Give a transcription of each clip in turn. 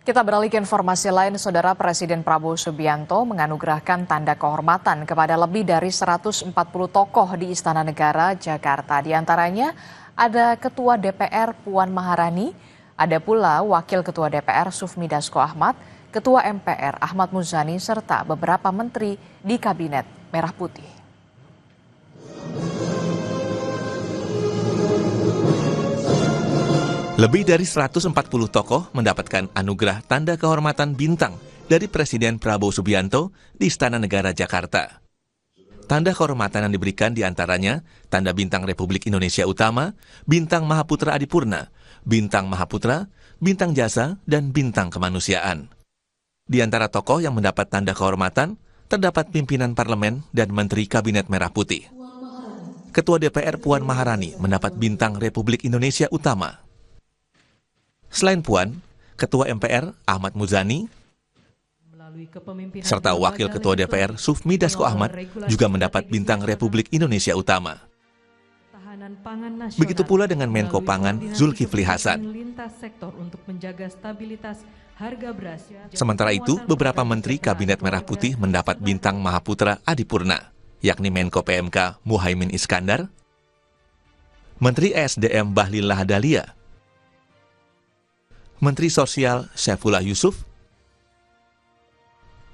Kita beralih ke informasi lain, Saudara. Presiden Prabowo Subianto menganugerahkan tanda kehormatan kepada lebih dari 140 tokoh di Istana Negara, Jakarta. Di antaranya ada Ketua DPR Puan Maharani, ada pula Wakil Ketua DPR Sufmi Dasko Ahmad, Ketua MPR Ahmad Muzani, serta beberapa menteri di Kabinet Merah Putih. Lebih dari 140 tokoh mendapatkan anugerah tanda kehormatan bintang dari Presiden Prabowo Subianto di Istana Negara Jakarta. Tanda kehormatan yang diberikan diantaranya Tanda Bintang Republik Indonesia Utama, Bintang Mahaputra Adipurna, Bintang Mahaputra, Bintang Jasa, dan Bintang Kemanusiaan. Di antara tokoh yang mendapat tanda kehormatan, terdapat pimpinan parlemen dan Menteri Kabinet Merah Putih. Ketua DPR Puan Maharani mendapat Bintang Republik Indonesia Utama. Selain Puan, Ketua MPR Ahmad Muzani, serta Wakil Ketua DPR Sufmi Dasko Ahmad juga mendapat Bintang Republik Indonesia Utama. Begitu pula dengan Menko Pangan Zulkifli Hasan. Sementara itu, beberapa menteri Kabinet Merah Putih mendapat Bintang Mahaputra Adipurna, yakni Menko PMK Muhaimin Iskandar, Menteri ESDM Bahlil Lahadalia, Menteri Sosial Syaifullah Yusuf,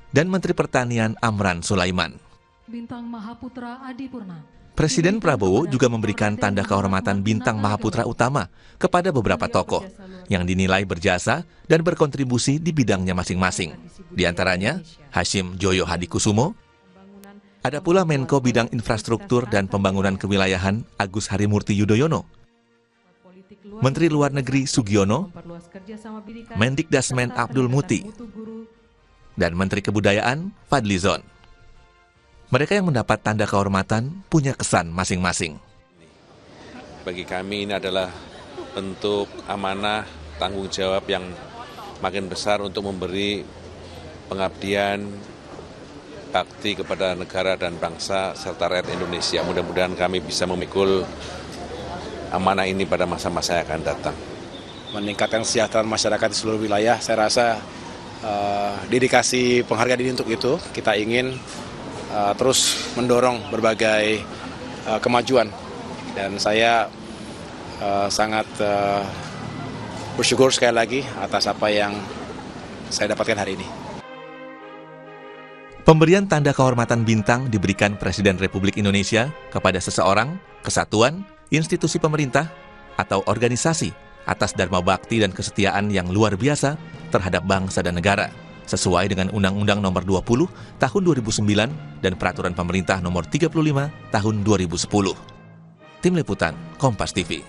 dan Menteri Pertanian Amran Sulaiman. Bintang Mahaputra Adipurna. Presiden Prabowo juga memberikan tanda kehormatan Bintang Mahaputra Utama kepada beberapa tokoh yang dinilai berjasa dan berkontribusi di bidangnya masing-masing. Di antaranya Hashim Joyo Hadikusumo, ada pula Menko Bidang Infrastruktur dan Pembangunan Kewilayahan Agus Harimurti Yudhoyono, Menteri Luar Negeri Sugiono, Mendikdasmen Abdul Muti, dan Menteri Kebudayaan Fadlizon. Mereka yang mendapat tanda kehormatan punya kesan masing-masing. Bagi kami ini adalah bentuk amanah tanggung jawab yang makin besar untuk memberi pengabdian bakti kepada negara dan bangsa serta rakyat Indonesia. Mudah-mudahan kami bisa memikul amanah ini pada masa-masa yang akan datang. Meningkatkan kesejahteraan masyarakat di seluruh wilayah, saya rasa dedikasi penghargaan ini untuk itu. Kita ingin terus mendorong berbagai kemajuan, dan saya sangat bersyukur sekali lagi atas apa yang saya dapatkan hari ini. Pemberian tanda kehormatan bintang diberikan Presiden Republik Indonesia kepada seseorang, kesatuan, institusi pemerintah, atau organisasi atas dharma bakti dan kesetiaan yang luar biasa terhadap bangsa dan negara, sesuai dengan Undang-Undang Nomor 20 Tahun 2009 dan Peraturan Pemerintah Nomor 35 Tahun 2010. Tim Liputan Kompas TV.